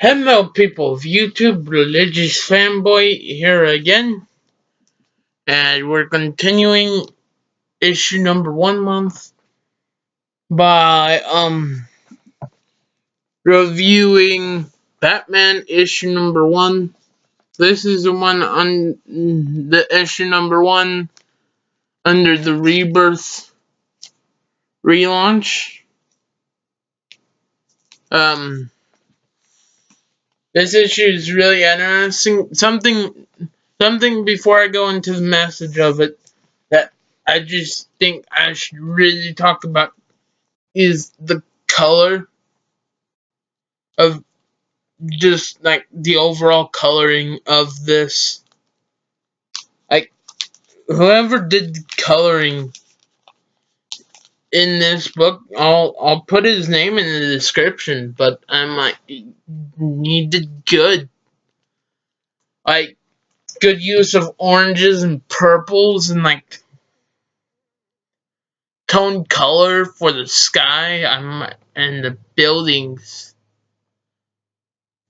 Hello, people of YouTube, Religious Fanboy here again, and we're continuing issue number 1 month by reviewing Batman issue number 1. This is the one on the issue number 1 under the Rebirth relaunch. This issue is really interesting. Something before I go into the message of it that I just think I should really talk about is the color of just like the overall coloring of this. Like whoever did the coloring in this book, I'll put his name in the description, but I'm like, he did good. Like good use of oranges and purples and like tone color for the sky and the buildings,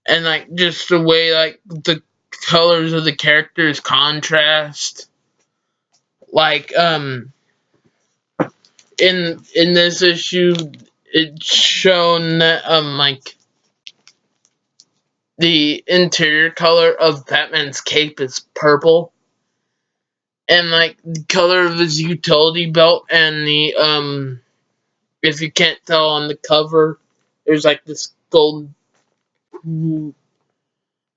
and like just the way like the colors of the characters contrast. Like in this issue it's shown that like the interior color of Batman's cape is purple, and like the color of his utility belt, and the if you can't tell on the cover, there's like this golden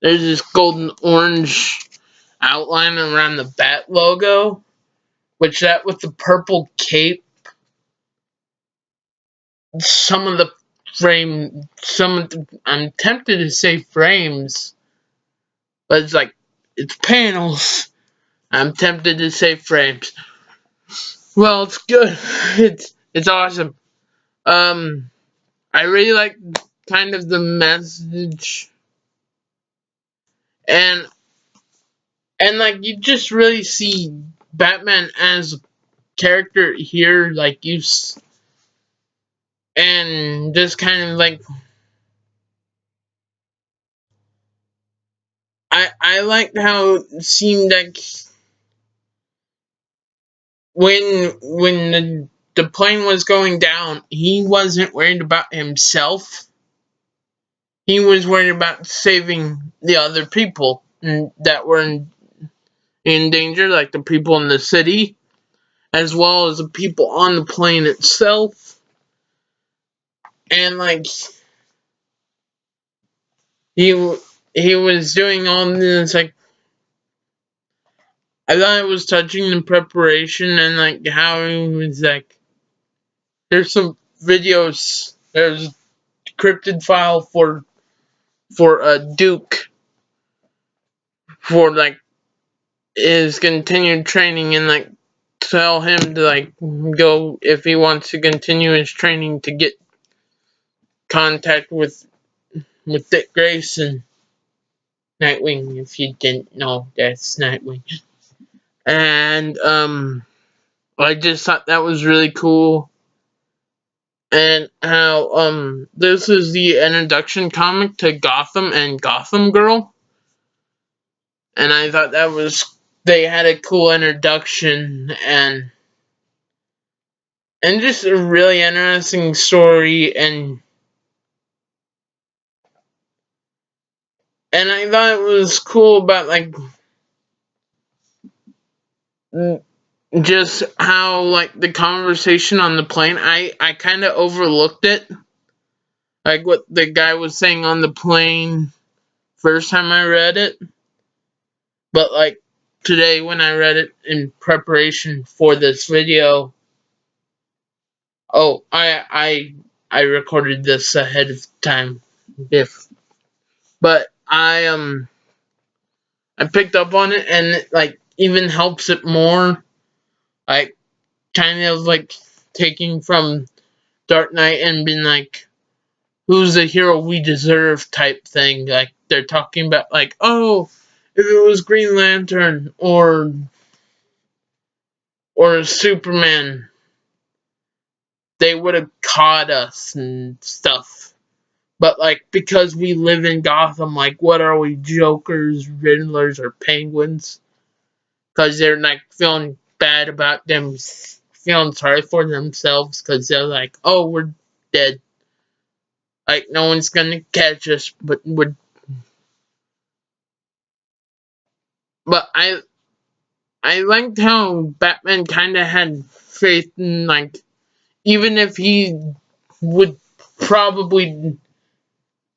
there's this golden orange outline around the bat logo, which that with the purple cape, some of the I'm tempted to say frames, but it's panels. I'm tempted to say frames. Well, it's good. It's awesome. I really like kind of the message, and like you just really see Batman as a character here, like and just kind of like I liked how it seemed like when the plane was going down, he wasn't worried about himself. He was worried about saving the other people that were in danger, like the people in the city, as well as the people on the plane itself. And like he was doing all this, like I thought it was touching the preparation, and like how he was like, there's some videos, there's a cryptid file for Duke for like his continued training, and like tell him to like go if he wants to continue his training to get contact with Dick Grayson, Nightwing. If you didn't know, that's Nightwing. And I just thought that was really cool, and how this is the introduction comic to Gotham and Gotham Girl, and I thought that was they had a cool introduction, and just a really interesting story, and I thought it was cool about like just how like the conversation on the plane, I kind of overlooked it, like what the guy was saying on the plane first time I read it, but like today when I read it in preparation for this video, oh I recorded this ahead of time, but I picked up on it, and it like even helps it more, like kind of like taking from Dark Knight and being like, who's the hero we deserve type thing. Like they're talking about like, oh, if it was Green Lantern or Superman, they would have caught us and stuff. But, like, because we live in Gotham, like, what are we, Jokers, Riddlers, or Penguins? Because they're, like, feeling bad about them, feeling sorry for themselves, because they're like, oh, we're dead. Like, no one's gonna catch us, but we're... But I liked how Batman kind of had faith in, like, even if he would probably...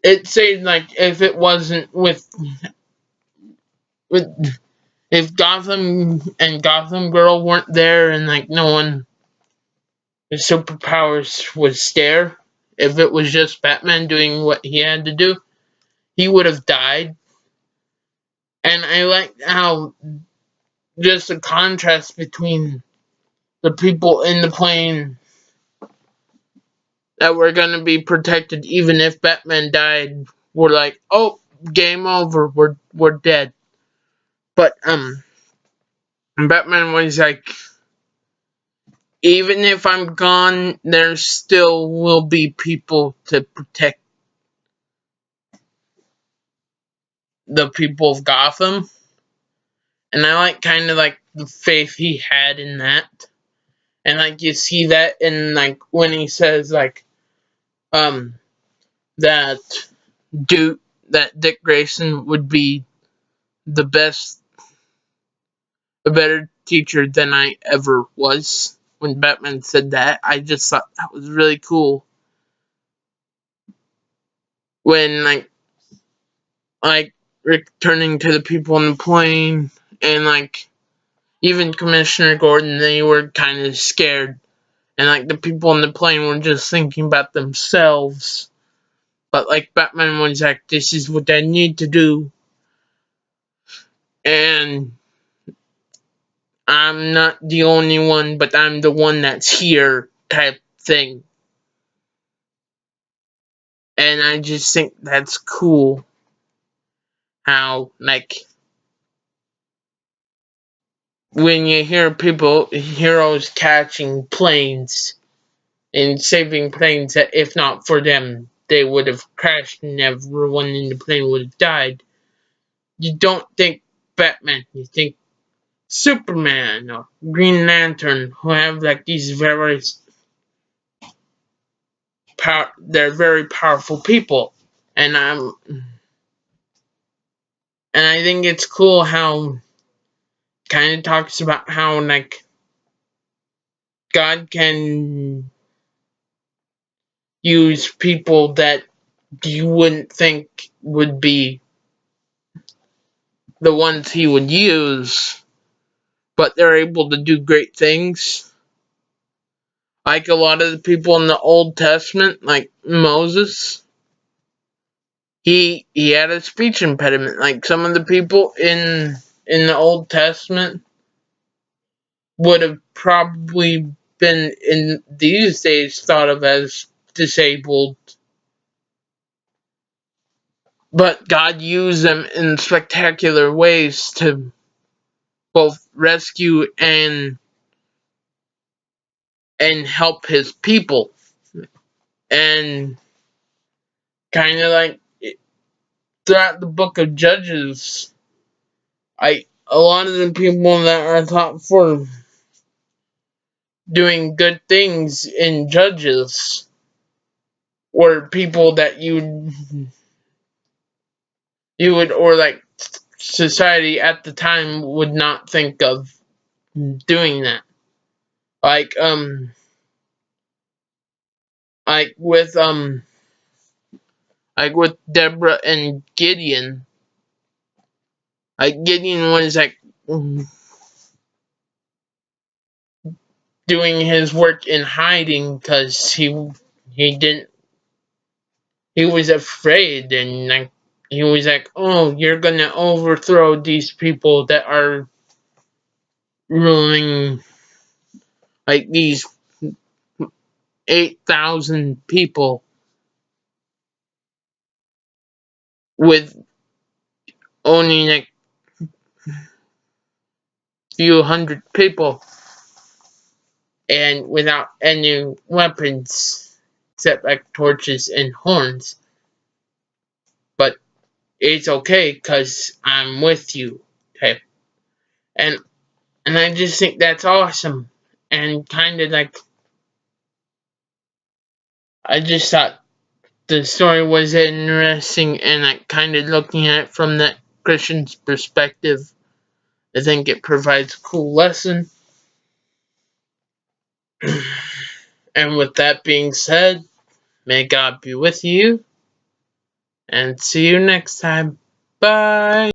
It said, like, if it wasn't with if Gotham and Gotham Girl weren't there and, like, no one with superpowers was there, if it was just Batman doing what he had to do, he would have died. And I like how just the contrast between the people in the plane that were going to be protected even if Batman died were like, oh, game over, we're dead. But Batman was like, even if I'm gone, there still will be people to protect the people of Gotham. And I like kind of like the faith he had in that. And like you see that in like when he says like that Dick Grayson would be the best, a better teacher than I ever was. When Batman said that, I just thought that was really cool. When like returning to the people on the plane and like even Commissioner Gordon, they were kind of scared. And like the people on the plane were just thinking about themselves. But like Batman was like, this is what I need to do. And I'm not the only one, but I'm the one that's here type thing. And I just think that's cool. How, like, when you hear heroes catching planes and saving planes that if not for them, they would have crashed and everyone in the plane would have died. You don't think Batman, you think Superman or Green Lantern, who have like these they're very powerful people, and I think it's cool how kind of talks about how like God can use people that you wouldn't think would be the ones he would use, but they're able to do great things. Like a lot of the people in the Old Testament, like Moses, he had a speech impediment. Like some of the people in the Old Testament would have probably been in these days thought of as disabled, but God used them in spectacular ways to both rescue and help his people. And kind of like throughout the book of Judges, a lot of the people that are thought for doing good things in Judges were people that you would or like society at the time would not think of doing that. Like like with like with Deborah and Gideon. Like Gideon was like doing his work in hiding because he didn't he was afraid, and like he was like, oh, you're gonna overthrow these people that are ruling like these 8,000 people with only like few hundred people and without any weapons except like torches and horns. it's okay because I'm with you type. And I just think that's awesome. And kind of like, I just thought the story was interesting, and like kind of looking at it from that Christian's perspective, I think it provides a cool lesson. And with that being said, may God be with you, and see you next time. Bye.